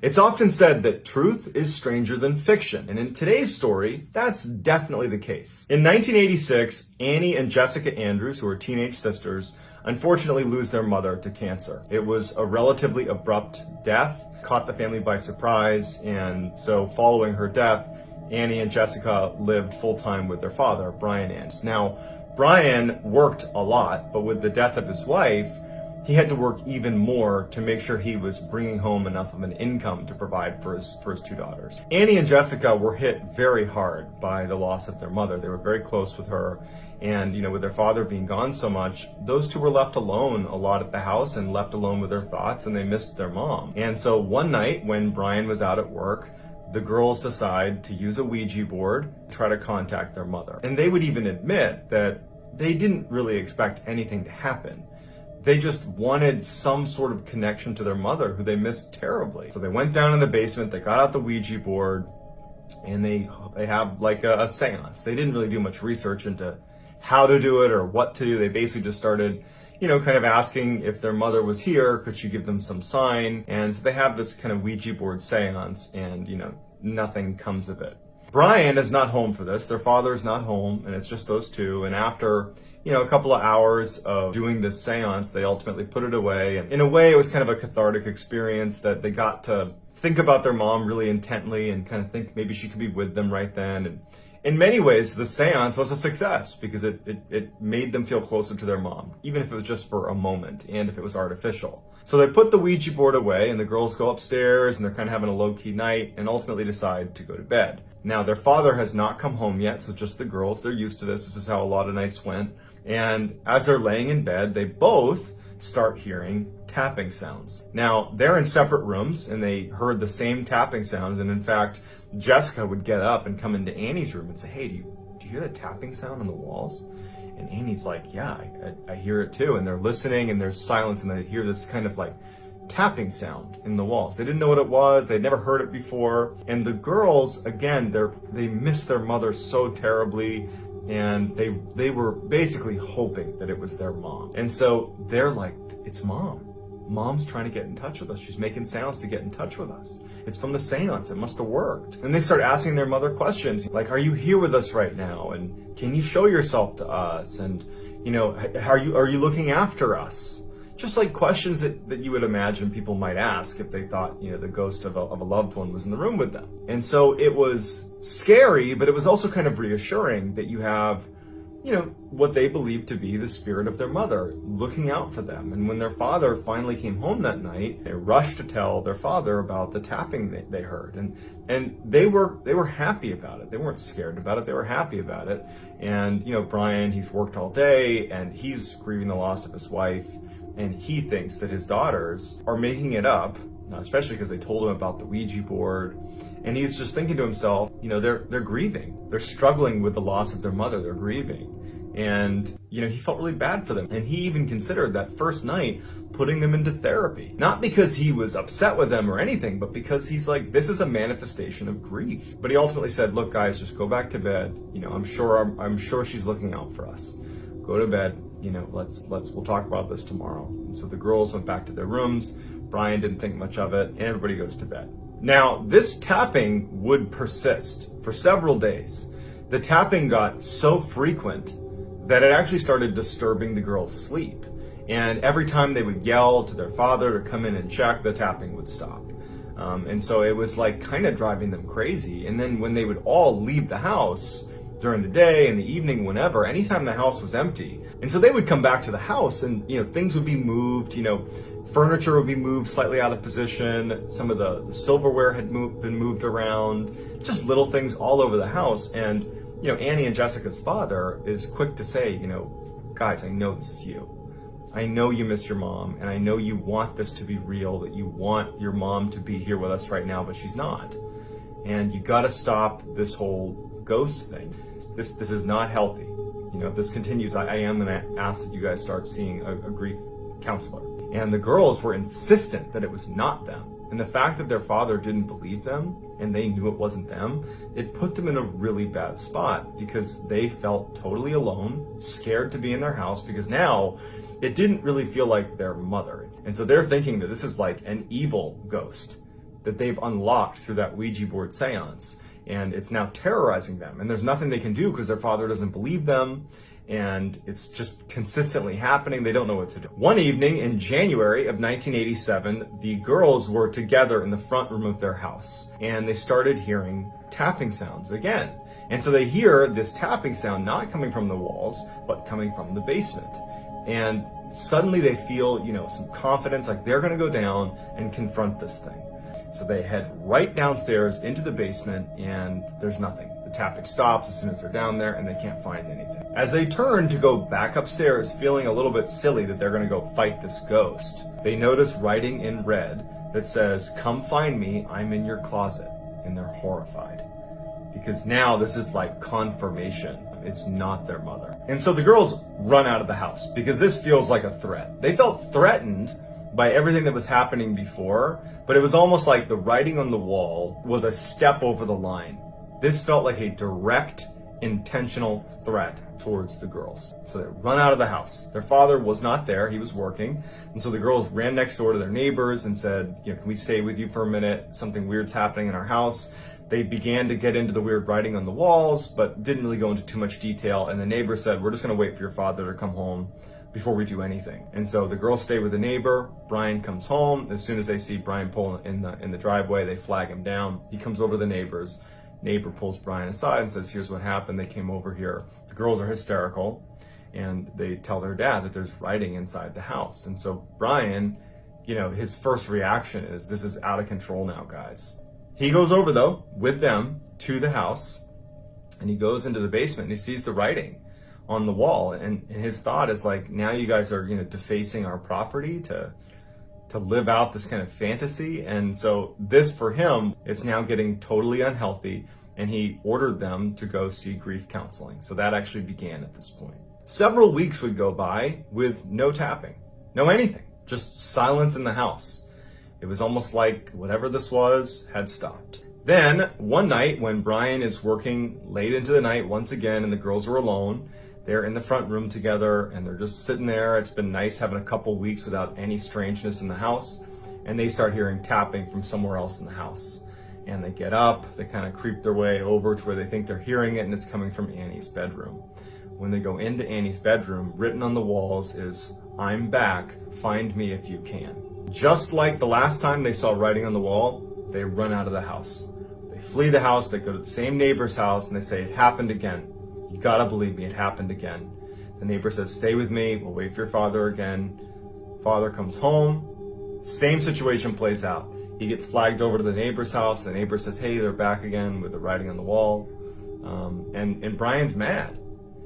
It's often said that truth is stranger than fiction, and in today's story, that's definitely the case. In 1986, Annie and Jessica Andrews, who are teenage sisters, unfortunately lose their mother to cancer. It was a relatively abrupt death, caught the family by surprise, and so following her death, Annie and Jessica lived full-time with their father, Brian Andrews. Now, Brian worked a lot, but with the death of his wife, he had to work even more to make sure he was bringing home enough of an income to provide for his two daughters. Annie and Jessica were hit very hard by the loss of their mother. They were very close with her, and with their father being gone so much, those two were left alone a lot at the house and left alone with their thoughts, and they missed their mom. And so one night when Brian was out at work, the girls decide to use a Ouija board to try to contact their mother. And they would even admit that they didn't really expect anything to happen. They just wanted some sort of connection to their mother, who they missed terribly. So they went down in the basement, they got out the Ouija board, and they have like a seance. They didn't really do much research into how to do it or what to do. They basically just started, kind of asking if their mother was here, could she give them some sign? And so they have this kind of Ouija board seance, and nothing comes of it. Brian is not home for this. Their father is not home, and it's just those two. And after a couple of hours of doing this seance, they ultimately put it away. And in a way, it was kind of a cathartic experience that they got to think about their mom really intently and kind of think maybe she could be with them right then. And in many ways, the seance was a success because it made them feel closer to their mom, even if it was just for a moment and if it was artificial. So they put the Ouija board away, and the girls go upstairs and they're kind of having a low-key night and ultimately decide to go to bed. Now, their father has not come home yet, so just the girls. They're used to this. This is how a lot of nights went. And as they're laying in bed, they both start hearing tapping sounds. Now, they're in separate rooms, and they heard the same tapping sounds. And in fact, Jessica would get up and come into Annie's room and say, "Hey, do you hear that tapping sound on the walls?" And Annie's like, "Yeah, I hear it too." And they're listening, and there's silence, and they hear this kind of like tapping sound in the walls. They didn't know what it was. They'd never heard it before. And the girls, again, they miss their mother so terribly, and they were basically hoping that it was their mom. And so they're like, "It's mom. Mom's trying to get in touch with us. She's making sounds to get in touch with us. It's from the seance. It must have worked." And they start asking their mother questions like, "Are you here with us right now? And can you show yourself to us? And are you looking after us?" Just like questions that you would imagine people might ask if they thought, the ghost of a loved one was in the room with them. And so it was scary, but it was also kind of reassuring that you have, what they believed to be the spirit of their mother looking out for them. And when their father finally came home that night, they rushed to tell their father about the tapping they heard. And they were happy about it. They weren't scared about it. They were happy about it. And, Brian, he's worked all day and he's grieving the loss of his wife. And he thinks that his daughters are making it up, especially because they told him about the Ouija board. And he's just thinking to himself, they're grieving. They're struggling with the loss of their mother. They're grieving. And, he felt really bad for them. And he even considered that first night putting them into therapy. Not because he was upset with them or anything, but because he's like, this is a manifestation of grief. But he ultimately said, "Look, guys, just go back to bed. I'm sure she's looking out for us. Go to bed. We'll talk about this tomorrow." And so the girls went back to their rooms. Brian didn't think much of it, and everybody goes to bed. Now, this tapping would persist for several days. The tapping got so frequent that it actually started disturbing the girls' sleep. And every time they would yell to their father to come in and check, the tapping would stop. And so it was like kind of driving them crazy. And then when they would all leave the house during the day, in the evening, whenever, anytime the house was empty. And so they would come back to the house and, things would be moved, furniture would be moved slightly out of position. Some of the silverware had been moved around, just little things all over the house. And, Annie and Jessica's father is quick to say, "Guys, I know this is you. I know you miss your mom, and I know you want this to be real, that you want your mom to be here with us right now, but she's not. And you got to stop this whole ghost thing. This is not healthy. If this continues, I am going to ask that you guys start seeing a grief counselor." And the girls were insistent that it was not them. And the fact that their father didn't believe them and they knew it wasn't them, it put them in a really bad spot because they felt totally alone, scared to be in their house because now it didn't really feel like their mother. And so they're thinking that this is like an evil ghost that they've unlocked through that Ouija board seance. And it's now terrorizing them. And there's nothing they can do because their father doesn't believe them. And it's just consistently happening. They don't know what to do. One evening in January of 1987, the girls were together in the front room of their house, and they started hearing tapping sounds again. And so they hear this tapping sound not coming from the walls, but coming from the basement. And suddenly they feel, some confidence, like they're gonna go down and confront this thing. So they head right downstairs into the basement, and there's nothing. The tapping stops as soon as they're down there, and they can't find anything. As they turn to go back upstairs, feeling a little bit silly that they're gonna go fight this ghost, they notice writing in red that says, "Come find me, I'm in your closet." And they're horrified, because now this is like confirmation. It's not their mother. And so the girls run out of the house, because this feels like a threat. They felt threatened by everything that was happening before, but it was almost like the writing on the wall was a step over the line. This felt like a direct, intentional threat towards the girls. So they run out of the house. Their father was not there, he was working. And so the girls ran next door to their neighbors and said, can we stay with you for a minute? Something weird's happening in our house. They began to get into the weird writing on the walls, but didn't really go into too much detail. And the neighbor said, we're just gonna wait for your father to come home before we do anything. And so the girls stay with the neighbor. Brian comes home. As soon as they see Brian pull in the driveway, they flag him down. He comes over to the neighbors. Neighbor pulls Brian aside and says, here's what happened. They came over here. The girls are hysterical, and they tell their dad that there's writing inside the house. And so Brian, his first reaction is, this is out of control now, guys. He goes over though with them to the house, and he goes into the basement and he sees the writing on the wall, and his thought is like, now you guys are defacing our property to live out this kind of fantasy. And so this, for him, it's now getting totally unhealthy, and he ordered them to go see grief counseling. So that actually began at this point. Several weeks would go by with no tapping, no anything, just silence in the house. It was almost like whatever this was had stopped. Then one night, when Brian is working late into the night once again and the girls are alone, they're in the front room together and they're just sitting there. It's been nice having a couple weeks without any strangeness in the house. And they start hearing tapping from somewhere else in the house. And they get up, they kind of creep their way over to where they think they're hearing it, and it's coming from Annie's bedroom. When they go into Annie's bedroom, written on the walls is, "I'm back, find me if you can." Just like the last time they saw writing on the wall, they run out of the house. They flee the house, they go to the same neighbor's house, and they say, "It happened again. You gotta believe me, it happened again." The neighbor says, "Stay with me, we'll wait for your father again." Father comes home, same situation plays out. He gets flagged over to the neighbor's house. The neighbor says, "Hey, they're back again," with the writing on the wall. And Brian's mad.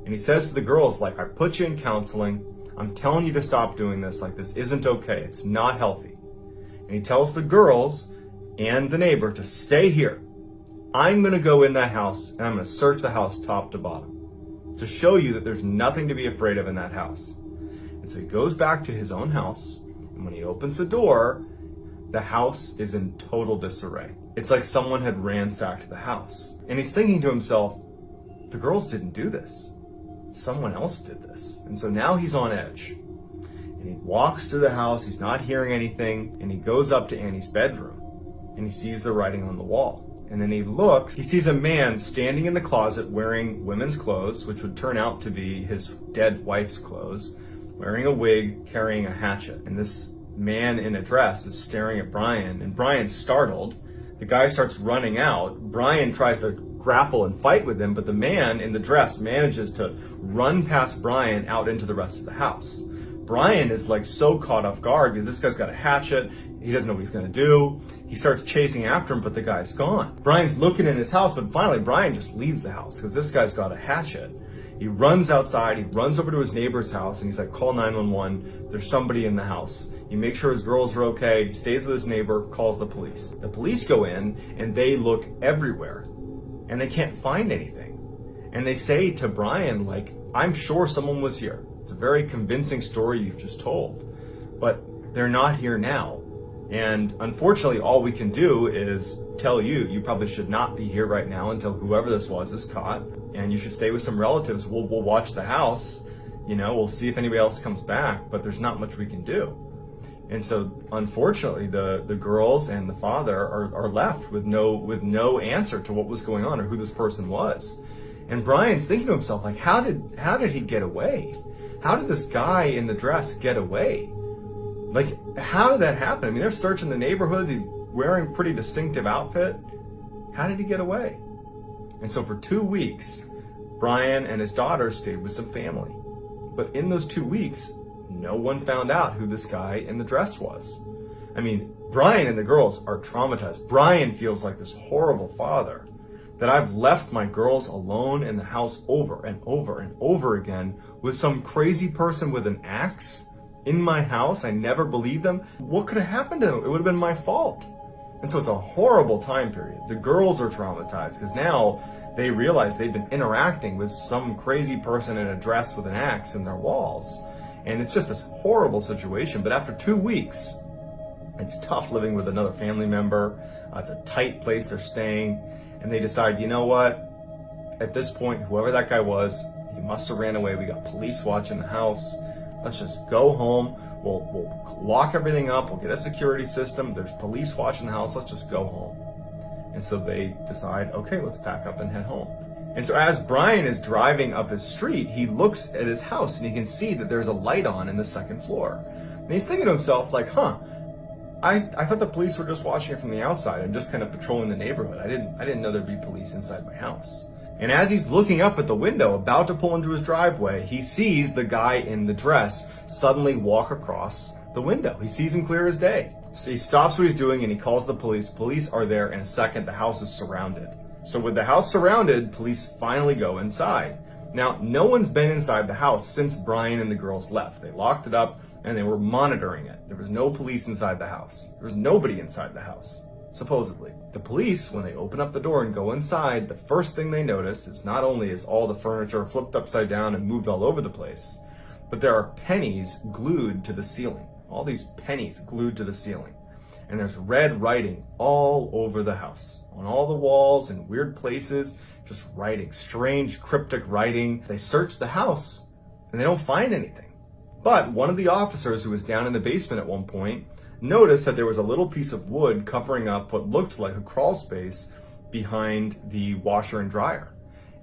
And he says to the girls, like, "I put you in counseling. I'm telling you to stop doing this. Like, this isn't okay. It's not healthy." And he tells the girls and the neighbor to stay here. I'm going to go in that house and I'm going to search the house top to bottom to show you that there's nothing to be afraid of in that house. And so he goes back to his own house, and when he opens the door, the house is in total disarray. It's like someone had ransacked the house. And he's thinking to himself, the girls didn't do this. Someone else did this. And so now he's on edge. And he walks through the house, he's not hearing anything, and he goes up to Annie's bedroom, and he sees the writing on the wall. And then he looks, he sees a man standing in the closet wearing women's clothes, which would turn out to be his dead wife's clothes, wearing a wig, carrying a hatchet. And this man in a dress is staring at Brian, and Brian's startled. The guy starts running out. Brian tries to grapple and fight with him, but the man in the dress manages to run past Brian out into the rest of the house. Brian is like so caught off guard because this guy's got a hatchet. He doesn't know what he's going to do. He starts chasing after him, but the guy's gone. Brian's looking in his house, but finally Brian just leaves the house because this guy's got a hatchet. He runs outside, he runs over to his neighbor's house, and he's like, "Call 911, there's somebody in the house." He makes sure his girls are okay, he stays with his neighbor, calls the police. The police go in, and they look everywhere, and they can't find anything. And they say to Brian, like, "I'm sure someone was here. It's a very convincing story you've just told, but they're not here now. And unfortunately, all we can do is tell you, you probably should not be here right now until whoever this was is caught, and you should stay with some relatives. We'll watch the house, we'll see if anybody else comes back, but there's not much we can do." And so unfortunately the girls and the father are left with no answer to what was going on or who this person was. And Brian's thinking to himself, like, how did he get away? How did this guy in the dress get away? Like, how did that happen? I mean, they're searching the neighborhoods. He's wearing a pretty distinctive outfit. How did he get away? And so for 2 weeks, Brian and his daughter stayed with some family. But in those 2 weeks, no one found out who this guy in the dress was. I mean, Brian and the girls are traumatized. Brian feels like this horrible father, that I've left my girls alone in the house over and over and over again with some crazy person with an axe in my house. I never believed them. What could have happened to them? It would have been my fault. And so it's a horrible time period. The girls are traumatized because now they realize they've been interacting with some crazy person in a dress with an axe in their walls. And it's just this horrible situation. But after 2 weeks, it's tough living with another family member. It's a tight place they're staying. And they decide, you know what? At this point, whoever that guy was, he must have ran away. We got police watching the house. Let's just go home. We'll lock everything up. We'll get a security system. There's police watching the house. Let's just go home. And so they decide, okay, let's pack up and head home. And so as Brian is driving up his street, he looks at his house and he can see that there's a light on in the second floor. And he's thinking to himself, like, I thought the police were just watching it from the outside and just kind of patrolling the neighborhood. I didn't know there'd be police inside my house. And as he's looking up at the window, about to pull into his driveway, he sees the guy in the dress suddenly walk across the window. He sees him clear as day. So he stops what he's doing and he calls the police. Police are there in a second. The house is surrounded. So with the house surrounded, police finally go inside. Now, no one's been inside the house since Brian and the girls left. They locked it up and they were monitoring it. There was no police inside the house. There was nobody inside the house, supposedly. The police, when they open up the door and go inside, the first thing they notice is not only is all the furniture flipped upside down and moved all over the place, but there are pennies glued to the ceiling. All these pennies glued to the ceiling. And there's red writing all over the house, on all the walls and weird places, just writing, strange cryptic writing. They search the house and they don't find anything. But one of the officers who was down in the basement at one point noticed that there was a little piece of wood covering up what looked like a crawl space behind the washer and dryer.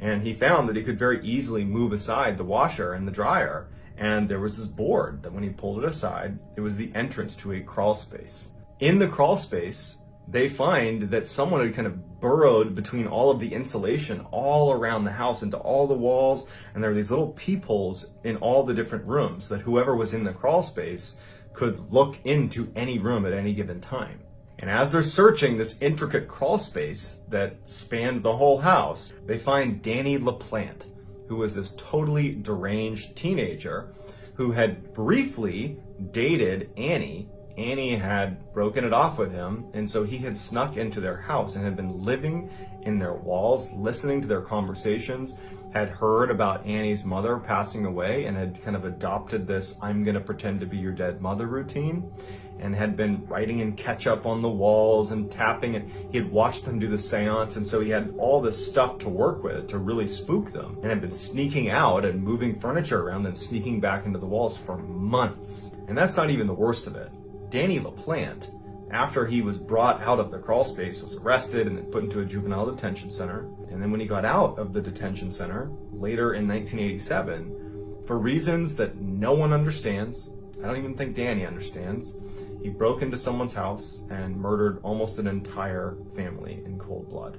And he found that he could very easily move aside the washer and the dryer. And there was this board that when he pulled it aside, it was the entrance to a crawl space. In the crawl space, they find that someone had kind of burrowed between all of the insulation all around the house into all the walls, and there were these little peepholes in all the different rooms that whoever was in the crawl space could look into any room at any given time. And as they're searching this intricate crawl space that spanned the whole house, they find Danny LaPlante, who was this totally deranged teenager who had briefly dated Annie. Annie had broken it off with him, and so he had snuck into their house and had been living in their walls, listening to their conversations, had heard about Annie's mother passing away, and had kind of adopted this "I'm gonna pretend to be your dead mother" routine, and had been writing in ketchup on the walls and tapping it. He had watched them do the seance, and so he had all this stuff to work with to really spook them, and had been sneaking out and moving furniture around and sneaking back into the walls for months. And that's not even the worst of it. Danny LaPlante, after he was brought out of the crawl space, was arrested and then put into a juvenile detention center. And then when he got out of the detention center, later in 1987, for reasons that no one understands, I don't even think Danny understands, he broke into someone's house and murdered almost an entire family in cold blood.